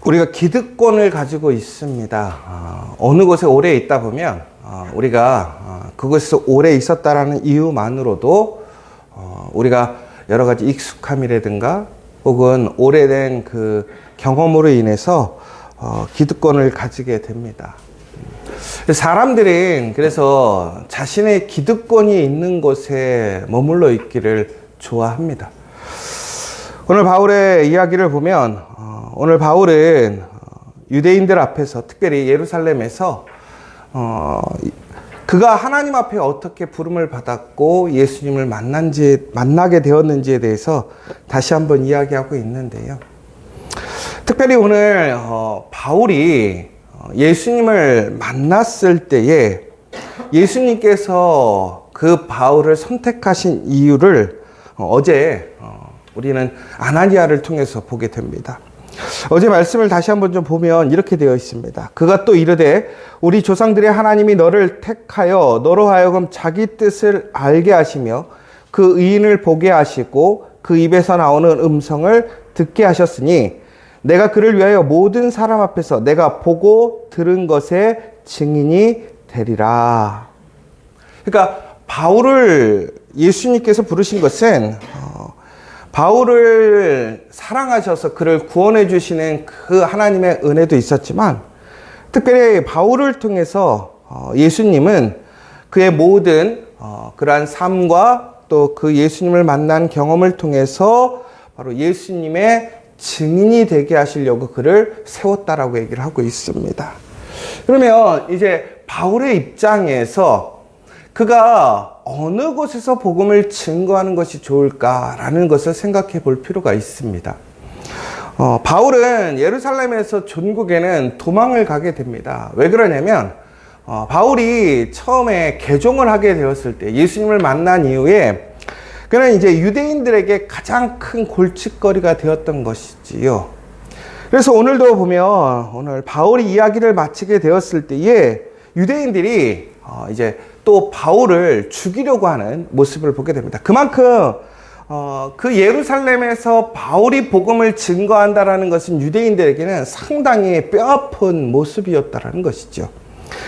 우리가 기득권을 가지고 있습니다. 어느 곳에 오래 있다 보면 우리가 그곳에서 오래 있었다라는 이유만으로도 우리가 여러 가지 익숙함이라든가 혹은 오래된 그 경험으로 인해서 기득권을 가지게 됩니다. 사람들은 그래서 자신의 기득권이 있는 곳에 머물러 있기를 좋아합니다. 오늘 바울의 이야기를 보면 오늘 바울은 유대인들 앞에서 특별히 예루살렘에서 그가 하나님 앞에 어떻게 부름을 받았고 예수님을 만나게 되었는지에 대해서 다시 한번 이야기하고 있는데요. 특별히 오늘 바울이 예수님을 만났을 때에 예수님께서 그 바울을 선택하신 이유를 어제 우리는 아나니아를 통해서 보게 됩니다. 어제 말씀을 다시 한번 좀 보면 이렇게 되어 있습니다. 그가 또 이르되 우리 조상들의 하나님이 너를 택하여 너로 하여금 자기 뜻을 알게 하시며 그 의인을 보게 하시고 그 입에서 나오는 음성을 듣게 하셨으니 내가 그를 위하여 모든 사람 앞에서 내가 보고 들은 것의 증인이 되리라. 그러니까 바울을 예수님께서 부르신 것은 바울을 사랑하셔서 그를 구원해 주시는 그 하나님의 은혜도 있었지만 특별히 바울을 통해서 예수님은 그의 모든 그러한 삶과 또 그 예수님을 만난 경험을 통해서 바로 예수님의 증인이 되게 하시려고 그를 세웠다라고 얘기를 하고 있습니다. 그러면 이제 바울의 입장에서 그가 어느 곳에서 복음을 증거하는 것이 좋을까라는 것을 생각해 볼 필요가 있습니다. 바울은 예루살렘에서 전국에는 도망을 가게 됩니다. 왜 그러냐면 바울이 처음에 개종을 하게 되었을 때 예수님을 만난 이후에 그는 이제 유대인들에게 가장 큰 골칫거리가 되었던 것이지요. 그래서 오늘도 보면 오늘 바울이 이야기를 마치게 되었을 때에 유대인들이 이제 또 바울을 죽이려고 하는 모습을 보게 됩니다. 그만큼 그 예루살렘에서 바울이 복음을 증거한다라는 것은 유대인들에게는 상당히 뼈아픈 모습이었다라는 것이죠.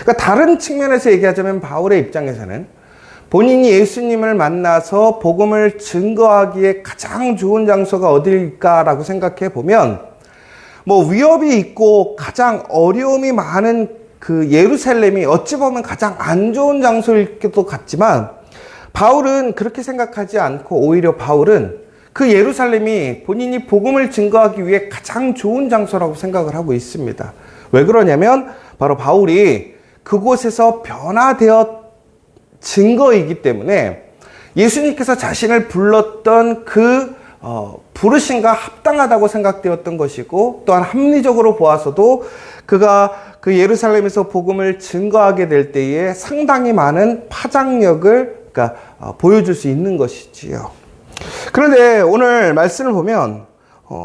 그러니까 다른 측면에서 얘기하자면 바울의 입장에서는 본인이 예수님을 만나서 복음을 증거하기에 가장 좋은 장소가 어딜까라고 생각해 보면 뭐 위협이 있고 가장 어려움이 많은 그 예루살렘이 어찌 보면 가장 안 좋은 장소일 것도 같지만 바울은 그렇게 생각하지 않고 오히려 바울은 그 예루살렘이 본인이 복음을 증거하기 위해 가장 좋은 장소라고 생각을 하고 있습니다. 왜 그러냐면 바로 바울이 그곳에서 변화되어 증거이기 때문에 예수님께서 자신을 불렀던 그 부르심과 합당하다고 생각되었던 것이고 또한 합리적으로 보아서도 그가 그 예루살렘에서 복음을 증거하게 될 때에 상당히 많은 파장력을 보여줄 수 있는 것이지요. 그런데 오늘 말씀을 보면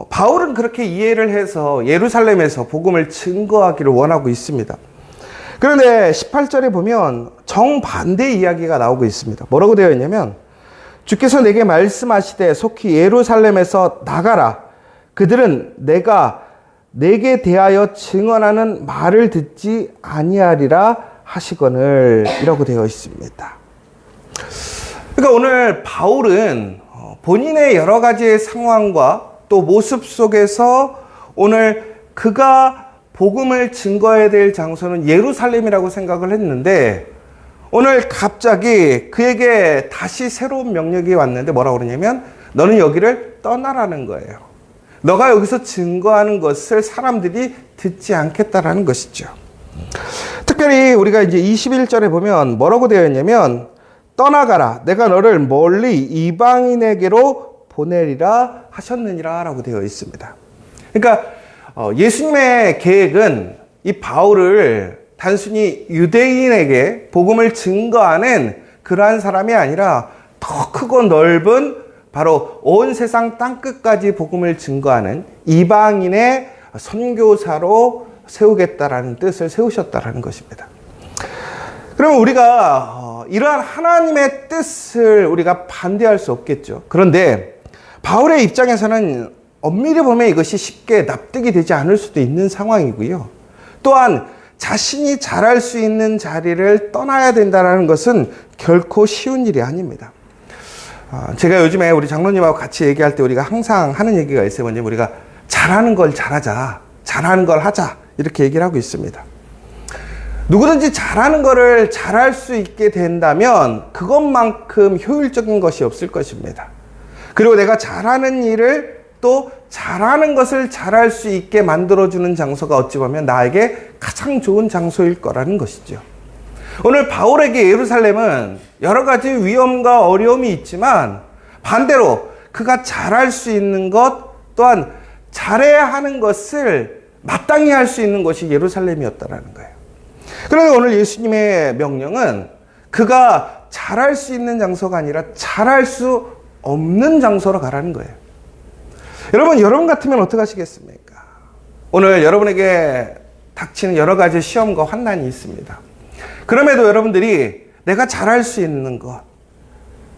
바울은 그렇게 이해를 해서 예루살렘에서 복음을 증거하기를 원하고 있습니다. 그런데 18절에 보면 정반대 이야기가 나오고 있습니다. 뭐라고 되어 있냐면 주께서 내게 말씀하시되 속히 예루살렘에서 나가라. 그들은 내가 내게 대하여 증언하는 말을 듣지 아니하리라 하시거늘 이라고 되어 있습니다. 그러니까 오늘 바울은 본인의 여러 가지의 상황과 또 모습 속에서 오늘 그가 복음을 증거해야 될 장소는 예루살렘이라고 생각을 했는데 오늘 갑자기 그에게 다시 새로운 명령이 왔는데 뭐라고 그러냐면 너는 여기를 떠나라는 거예요. 너가 여기서 증거하는 것을 사람들이 듣지 않겠다라는 것이죠. 특별히 우리가 이제 21절에 보면 뭐라고 되어 있냐면 떠나가라. 내가 너를 멀리 이방인에게로 보내리라 하셨느니라 라고 되어 있습니다. 그러니까 예수님의 계획은 이 바울을 단순히 유대인에게 복음을 증거하는 그러한 사람이 아니라 더 크고 넓은 바로 온 세상 땅끝까지 복음을 증거하는 이방인의 선교사로 세우겠다라는 뜻을 세우셨다라는 것입니다. 그러면 우리가 이러한 하나님의 뜻을 우리가 반대할 수 없겠죠. 그런데 바울의 입장에서는 엄밀히 보면 이것이 쉽게 납득이 되지 않을 수도 있는 상황이고요. 또한 자신이 잘할 수 있는 자리를 떠나야 된다는 것은 결코 쉬운 일이 아닙니다. 제가 요즘에 우리 장로님하고 같이 얘기할 때 우리가 항상 하는 얘기가 있어요. 먼저 우리가 잘하는 걸 잘하자, 잘하는 걸 하자, 이렇게 얘기를 하고 있습니다. 누구든지 잘하는 거를 잘할 수 있게 된다면 그것만큼 효율적인 것이 없을 것입니다. 그리고 내가 잘하는 일을 또 잘하는 것을 잘할 수 있게 만들어주는 장소가 어찌 보면 나에게 가장 좋은 장소일 거라는 것이죠. 오늘 바울에게 예루살렘은 여러 가지 위험과 어려움이 있지만 반대로 그가 잘할 수 있는 것 또한 잘해야 하는 것을 마땅히 할 수 있는 것이 예루살렘이었다는 거예요. 그런데 오늘 예수님의 명령은 그가 잘할 수 있는 장소가 아니라 잘할 수 없는 장소로 가라는 거예요. 여러분 같으면 어떻게 하시겠습니까? 오늘 여러분에게 닥치는 여러 가지 시험과 환난이 있습니다. 그럼에도 여러분들이 내가 잘할 수 있는 것,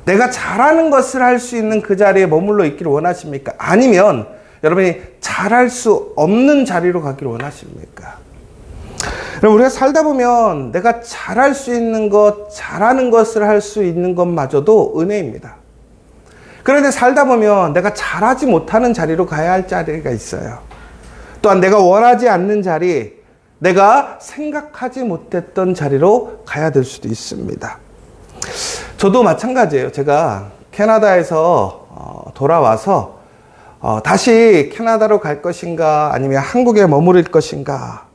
내가 잘하는 것을 할 수 있는 그 자리에 머물러 있기를 원하십니까? 아니면 여러분이 잘할 수 없는 자리로 가기를 원하십니까? 여러분, 우리가 살다 보면 내가 잘할 수 있는 것, 잘하는 것을 할 수 있는 것마저도 은혜입니다. 그런데 살다 보면 내가 잘하지 못하는 자리로 가야 할 자리가 있어요. 또한 내가 원하지 않는 자리, 내가 생각하지 못했던 자리로 가야 될 수도 있습니다. 저도 마찬가지예요. 제가 캐나다에서 돌아와서 다시 캐나다로 갈 것인가 아니면 한국에 머무를 것인가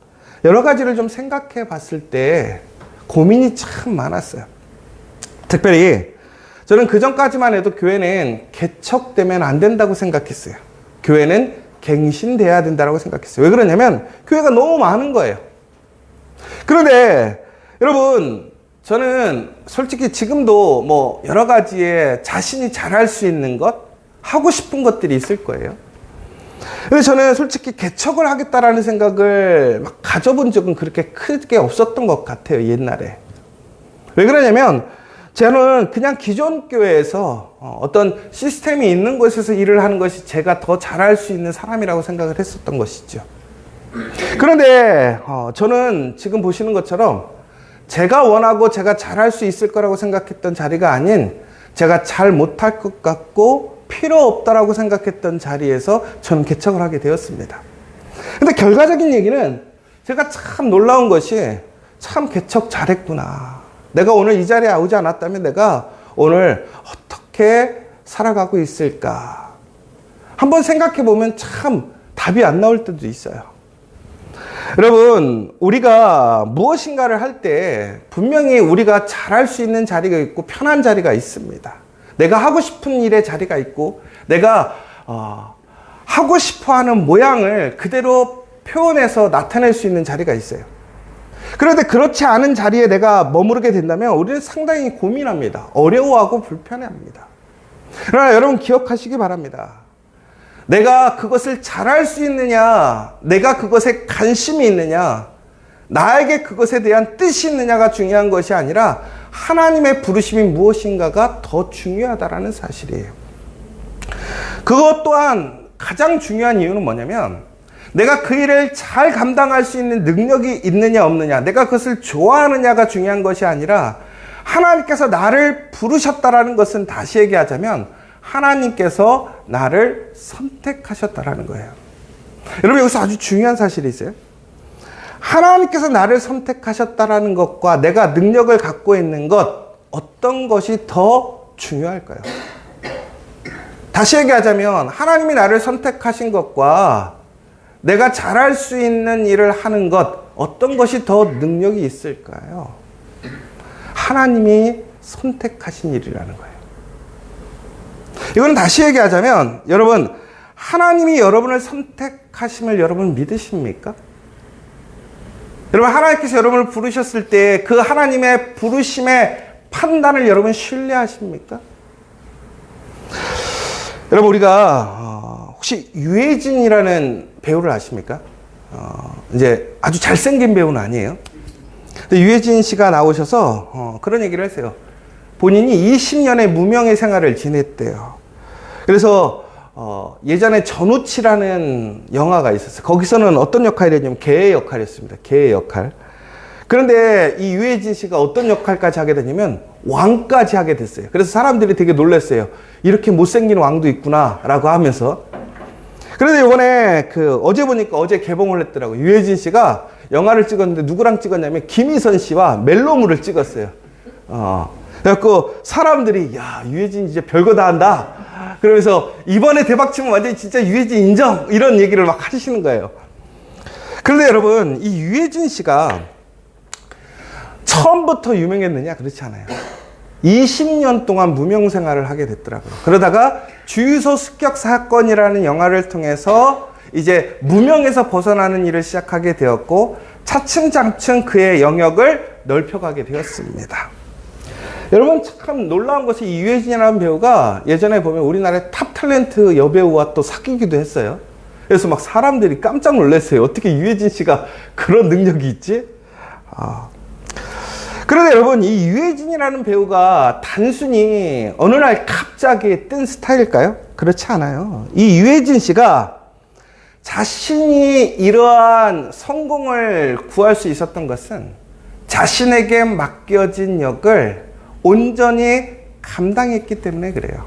여러 가지를 좀 생각해 봤을 때 고민이 참 많았어요. 특별히 저는 그 전까지만 해도 교회는 개척되면 안 된다고 생각했어요. 교회는 갱신돼야 된다고 생각했어요. 왜 그러냐면 교회가 너무 많은 거예요. 그런데 여러분, 저는 솔직히 지금도 뭐 여러 가지의 자신이 잘할 수 있는 것, 하고 싶은 것들이 있을 거예요. 근데 저는 솔직히 개척을 하겠다라는 생각을 막 가져본 적은 그렇게 크게 없었던 것 같아요, 옛날에. 왜 그러냐면 저는 그냥 기존 교회에서 어떤 시스템이 있는 곳에서 일을 하는 것이 제가 더 잘할 수 있는 사람이라고 생각을 했었던 것이죠. 그런데 저는 지금 보시는 것처럼 제가 원하고 제가 잘할 수 있을 거라고 생각했던 자리가 아닌 제가 잘 못할 것 같고 필요 없다라고 생각했던 자리에서 저는 개척을 하게 되었습니다. 근데 결과적인 얘기는 제가 참 놀라운 것이 참 개척 잘했구나. 내가 오늘 이 자리에 오지 않았다면 내가 오늘 어떻게 살아가고 있을까? 한번 생각해 보면 참 답이 안 나올 때도 있어요. 여러분, 우리가 무엇인가를 할 때 분명히 우리가 잘할 수 있는 자리가 있고 편한 자리가 있습니다. 내가 하고 싶은 일의 자리가 있고 내가 하고 싶어하는 모양을 그대로 표현해서 나타낼 수 있는 자리가 있어요. 그런데 그렇지 않은 자리에 내가 머무르게 된다면 우리는 상당히 고민합니다. 어려워하고 불편해합니다. 그러나 여러분 기억하시기 바랍니다. 내가 그것을 잘할 수 있느냐, 내가 그것에 관심이 있느냐, 나에게 그것에 대한 뜻이 있느냐가 중요한 것이 아니라 하나님의 부르심이 무엇인가가 더 중요하다라는 사실이에요. 그것 또한 가장 중요한 이유는 뭐냐면 내가 그 일을 잘 감당할 수 있는 능력이 있느냐 없느냐, 내가 그것을 좋아하느냐가 중요한 것이 아니라 하나님께서 나를 부르셨다라는 것은 다시 얘기하자면 하나님께서 나를 선택하셨다라는 거예요. 여러분, 여기서 아주 중요한 사실이 있어요. 하나님께서 나를 선택하셨다라는 것과 내가 능력을 갖고 있는 것, 어떤 것이 더 중요할까요? 다시 얘기하자면 하나님이 나를 선택하신 것과 내가 잘할 수 있는 일을 하는 것, 어떤 것이 더 능력이 있을까요? 하나님이 선택하신 일이라는 거예요. 이건 다시 얘기하자면 여러분, 하나님이 여러분을 선택하심을 여러분 믿으십니까? 여러분, 하나님께서 여러분을 부르셨을 때 그 하나님의 부르심의 판단을 여러분 신뢰하십니까? 여러분, 우리가 혹시 유해진이라는 배우를 아십니까? 이제 아주 잘생긴 배우는 아니에요. 근데 유해진 씨가 나오셔서 그런 얘기를 했어요. 본인이 20년의 무명의 생활을 지냈대요. 그래서 예전에 전우치라는 영화가 있었어요. 거기서는 어떤 역할이 했냐면 개의 역할이었습니다. 개의 역할. 그런데 이 유해진 씨가 어떤 역할까지 하게 되냐면 왕까지 하게 됐어요. 그래서 사람들이 되게 놀랐어요. 이렇게 못생긴 왕도 있구나 라고 하면서. 그런데 이번에 어제 보니까 어제 개봉을 했더라고요. 유해진 씨가 영화를 찍었는데 누구랑 찍었냐면 김희선 씨와 멜로무를 찍었어요. 그래갖고 사람들이 야, 유해진 이제 별거 다 한다. 그러면서 이번에 대박 치면 완전히 진짜 유해진 인정, 이런 얘기를 막 하시는 거예요. 그런데 여러분, 이 유해진 씨가 처음부터 유명했느냐? 그렇지 않아요. 20년 동안 무명 생활을 하게 됐더라고요. 그러다가 주유소 습격 사건이라는 영화를 통해서 이제 무명에서 벗어나는 일을 시작하게 되었고, 차츰차츰 그의 영역을 넓혀가게 되었습니다. 여러분, 참 놀라운 것이 이 유해진이라는 배우가 예전에 보면 우리나라의 탑 탤런트 여배우와 또 사귀기도 했어요. 그래서 막 사람들이 깜짝 놀랐어요. 어떻게 유해진 씨가 그런 능력이 있지? 그런데 여러분, 이 유해진이라는 배우가 단순히 어느 날 갑자기 뜬 스타일일까요? 그렇지 않아요. 이 유해진 씨가 자신이 이러한 성공을 구할 수 있었던 것은 자신에게 맡겨진 역을 온전히 감당했기 때문에 그래요.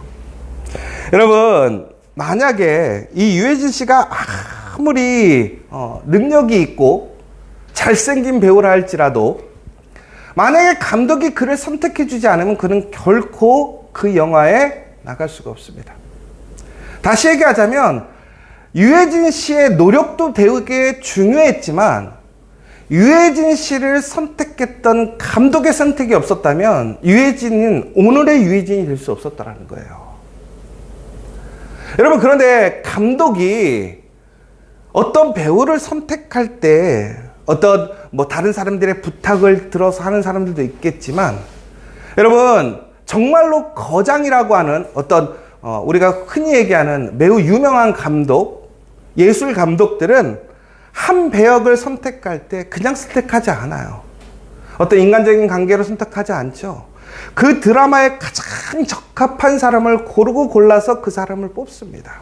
여러분, 만약에 이 유해진 씨가 아무리 능력이 있고 잘생긴 배우라 할지라도 만약에 감독이 그를 선택해 주지 않으면 그는 결코 그 영화에 나갈 수가 없습니다. 다시 얘기하자면 유해진 씨의 노력도 되게 중요했지만 유해진 씨를 선택했던 감독의 선택이 없었다면 유해진은 오늘의 유해진이 될 수 없었다는 거예요. 여러분, 그런데 감독이 어떤 배우를 선택할 때 어떤 다른 사람들의 부탁을 들어서 하는 사람들도 있겠지만, 여러분, 정말로 거장이라고 하는 어떤 우리가 흔히 얘기하는 매우 유명한 감독, 예술 감독들은 한 배역을 선택할 때 그냥 선택하지 않아요. 어떤 인간적인 관계로 선택하지 않죠. 그 드라마에 가장 적합한 사람을 고르고 골라서 그 사람을 뽑습니다.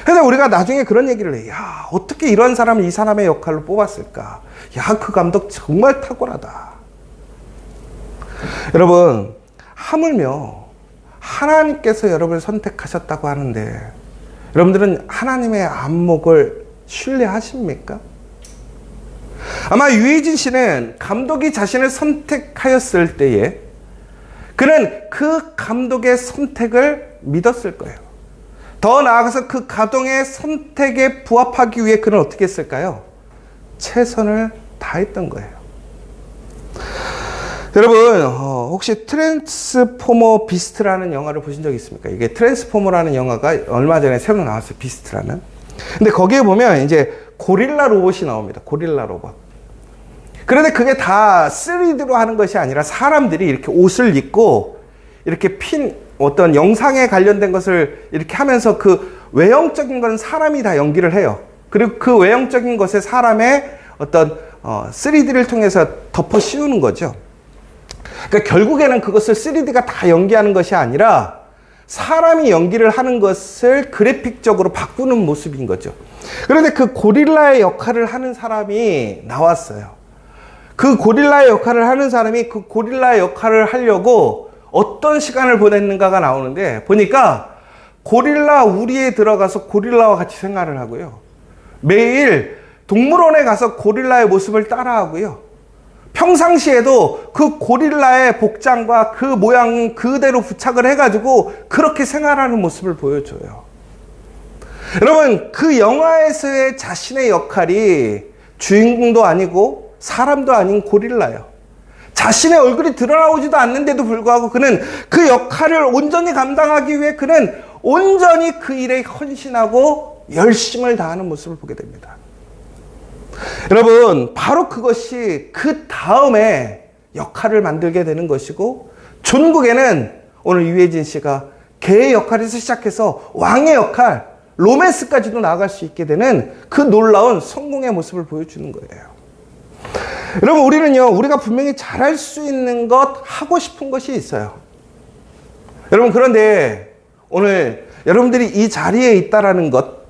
그래서 우리가 나중에 그런 얘기를 해요. 야, 어떻게 이런 사람을 이 사람의 역할로 뽑았을까? 야, 그 감독 정말 탁월하다. 여러분, 하물며 하나님께서 여러분을 선택하셨다고 하는데 여러분들은 하나님의 안목을 신뢰하십니까? 아마 유해진 씨는 감독이 자신을 선택하였을 때에 그는 그 감독의 선택을 믿었을 거예요. 더 나아가서 그 감독의 선택에 부합하기 위해 그는 어떻게 했을까요? 최선을 다했던 거예요. 여러분, 혹시 트랜스포머 비스트라는 영화를 보신 적 있습니까? 이게 트랜스포머라는 영화가 얼마 전에 새로 나왔어요. 비스트라는. 근데 거기에 보면 이제 고릴라 로봇이 나옵니다. 고릴라 로봇. 그런데 그게 다 3D로 하는 것이 아니라 사람들이 이렇게 옷을 입고 이렇게 어떤 영상에 관련된 것을 이렇게 하면서 그 외형적인 건 사람이 다 연기를 해요. 그리고 그 외형적인 것에 사람의 어떤 3D를 통해서 덮어 씌우는 거죠. 그러니까 결국에는 그것을 3D가 다 연기하는 것이 아니라 사람이 연기를 하는 것을 그래픽적으로 바꾸는 모습인 거죠. 그런데 그 고릴라의 역할을 하는 사람이 나왔어요. 그 고릴라의 역할을 하는 사람이 그 고릴라의 역할을 하려고 어떤 시간을 보냈는가가 나오는데 보니까 고릴라 우리에 들어가서 고릴라와 같이 생활을 하고요. 매일 동물원에 가서 고릴라의 모습을 따라하고요. 평상시에도 그 고릴라의 복장과 그 모양 그대로 부착을 해가지고 그렇게 생활하는 모습을 보여줘요. 여러분, 그 영화에서의 자신의 역할이 주인공도 아니고 사람도 아닌 고릴라예요. 자신의 얼굴이 드러나오지도 않는데도 불구하고 그는 그 역할을 온전히 감당하기 위해 그는 온전히 그 일에 헌신하고 열심을 다하는 모습을 보게 됩니다. 여러분, 바로 그것이 그 다음에 역할을 만들게 되는 것이고, 중국에는 오늘 유해진 씨가 개의 역할에서 시작해서 왕의 역할, 로맨스까지도 나아갈 수 있게 되는 그 놀라운 성공의 모습을 보여주는 거예요. 여러분, 우리가 분명히 잘할 수 있는 것, 하고 싶은 것이 있어요. 여러분, 그런데 오늘 여러분들이 이 자리에 있다라는 것,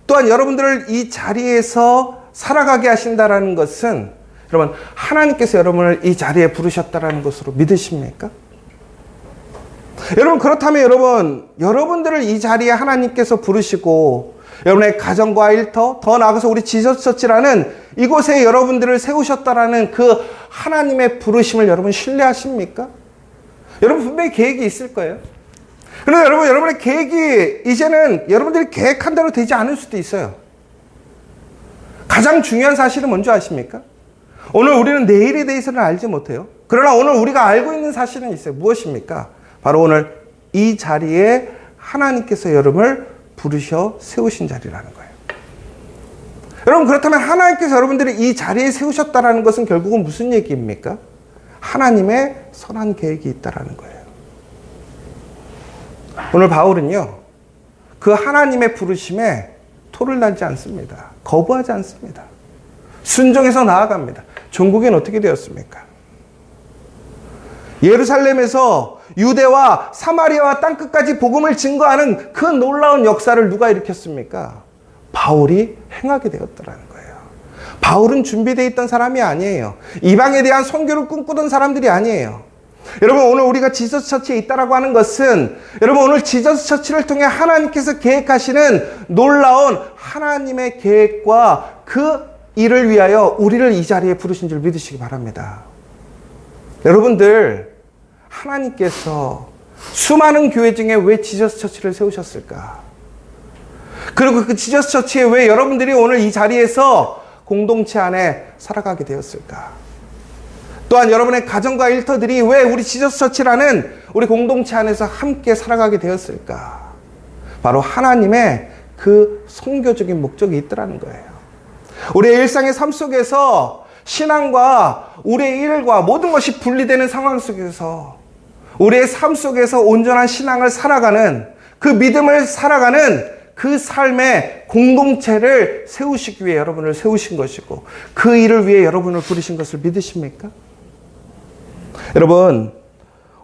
또한 여러분들을 이 자리에서 살아가게 하신다라는 것은 여러분, 하나님께서 여러분을 이 자리에 부르셨다라는 것으로 믿으십니까? 여러분, 그렇다면 여러분들을 이 자리에 하나님께서 부르시고 여러분의 가정과 일터, 더 나아가서 우리 지저스 처치라는 이곳에 여러분들을 세우셨다라는 그 하나님의 부르심을 여러분 신뢰하십니까? 여러분 분명히 계획이 있을 거예요. 그런데 여러분의 계획이 이제는 여러분들이 계획한 대로 되지 않을 수도 있어요. 가장 중요한 사실은 뭔지 아십니까? 오늘 우리는 내일에 대해서는 알지 못해요. 그러나 오늘 우리가 알고 있는 사실은 있어요. 무엇입니까? 바로 오늘 이 자리에 하나님께서 여러분을 부르셔 세우신 자리라는 거예요. 여러분, 그렇다면 하나님께서 여러분들을 이 자리에 세우셨다는 것은 결국은 무슨 얘기입니까? 하나님의 선한 계획이 있다는 거예요. 오늘 바울은요, 그 하나님의 부르심에 토를 달지 않습니다. 거부하지 않습니다. 순종해서 나아갑니다. 종국엔 어떻게 되었습니까? 예루살렘에서 유대와 사마리아와 땅끝까지 복음을 증거하는 그 놀라운 역사를 누가 일으켰습니까? 바울이 행하게 되었다는 거예요. 바울은 준비되어 있던 사람이 아니에요. 이방에 대한 선교를 꿈꾸던 사람들이 아니에요. 여러분, 오늘 우리가 지저스 처치에 있다라고 하는 것은 여러분, 오늘 지저스 처치를 통해 하나님께서 계획하시는 놀라운 하나님의 계획과 그 일을 위하여 우리를 이 자리에 부르신 줄 믿으시기 바랍니다. 여러분들, 하나님께서 수많은 교회 중에 왜 지저스 처치를 세우셨을까? 그리고 그 지저스 처치에 왜 여러분들이 오늘 이 자리에서 공동체 안에 살아가게 되었을까? 또한 여러분의 가정과 일터들이 왜 우리 지저스 처치라는 우리 공동체 안에서 함께 살아가게 되었을까? 바로 하나님의 그 선교적인 목적이 있더라는 거예요. 우리의 일상의 삶 속에서 신앙과 우리의 일과 모든 것이 분리되는 상황 속에서 우리의 삶 속에서 온전한 신앙을 살아가는, 그 믿음을 살아가는 그 삶의 공동체를 세우시기 위해 여러분을 세우신 것이고 그 일을 위해 여러분을 부르신 것을 믿으십니까? 여러분,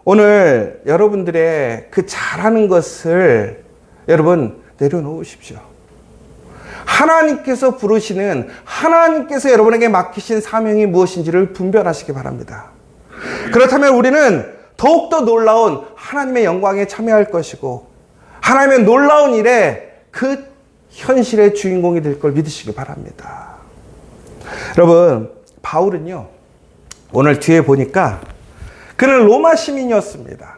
오늘 여러분들의 그 잘하는 것을 여러분 내려놓으십시오. 하나님께서 부르시는, 하나님께서 여러분에게 맡기신 사명이 무엇인지를 분별하시기 바랍니다. 그렇다면 우리는 더욱더 놀라운 하나님의 영광에 참여할 것이고 하나님의 놀라운 일에 그 현실의 주인공이 될 걸 믿으시기 바랍니다. 여러분, 바울은요, 오늘 뒤에 보니까 그는 로마 시민이었습니다.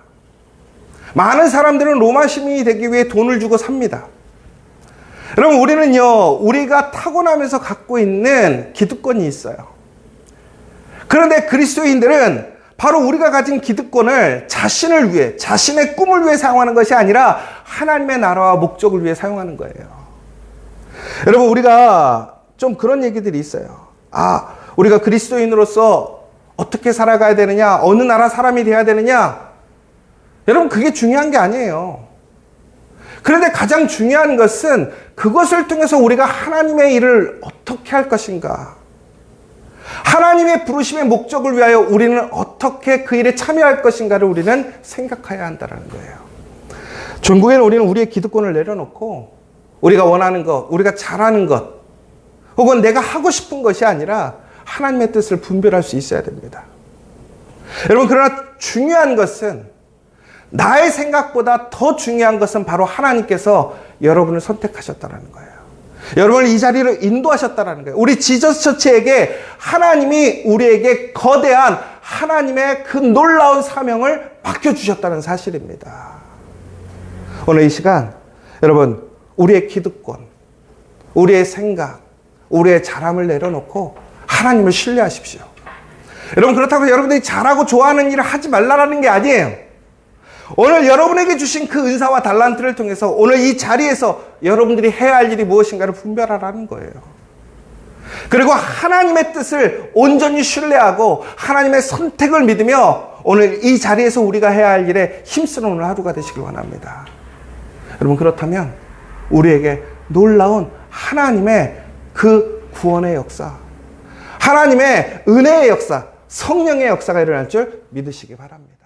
많은 사람들은 로마 시민이 되기 위해 돈을 주고 삽니다. 여러분, 우리는요, 우리가 타고나면서 갖고 있는 기득권이 있어요. 그런데 그리스도인들은 바로 우리가 가진 기득권을 자신을 위해, 자신의 꿈을 위해 사용하는 것이 아니라 하나님의 나라와 목적을 위해 사용하는 거예요. 여러분, 우리가 좀 그런 얘기들이 있어요. 우리가 그리스도인으로서 어떻게 살아가야 되느냐, 어느 나라 사람이 돼야 되느냐. 여러분, 그게 중요한 게 아니에요. 그런데 가장 중요한 것은 그것을 통해서 우리가 하나님의 일을 어떻게 할 것인가. 하나님의 부르심의 목적을 위하여 우리는 어떻게 그 일에 참여할 것인가를 우리는 생각해야 한다는 거예요. 종국에는 우리는 우리의 기득권을 내려놓고 우리가 원하는 것, 우리가 잘하는 것, 혹은 내가 하고 싶은 것이 아니라 하나님의 뜻을 분별할 수 있어야 됩니다. 여러분, 그러나 중요한 것은, 나의 생각보다 더 중요한 것은 바로 하나님께서 여러분을 선택하셨다는 거예요. 여러분을 이 자리로 인도하셨다는 거예요. 우리 지저스 처치에게 하나님이 우리에게 거대한 하나님의 그 놀라운 사명을 맡겨주셨다는 사실입니다. 오늘 이 시간, 여러분, 우리의 기득권, 우리의 생각, 우리의 잘함을 내려놓고 하나님을 신뢰하십시오. 여러분, 그렇다고 여러분들이 잘하고 좋아하는 일을 하지 말라는 게 아니에요. 오늘 여러분에게 주신 그 은사와 달란트를 통해서 오늘 이 자리에서 여러분들이 해야 할 일이 무엇인가를 분별하라는 거예요. 그리고 하나님의 뜻을 온전히 신뢰하고 하나님의 선택을 믿으며 오늘 이 자리에서 우리가 해야 할 일에 힘쓰는 오늘 하루가 되시길 원합니다. 여러분, 그렇다면 우리에게 놀라운 하나님의 그 구원의 역사, 하나님의 은혜의 역사, 성령의 역사가 일어날 줄 믿으시기 바랍니다.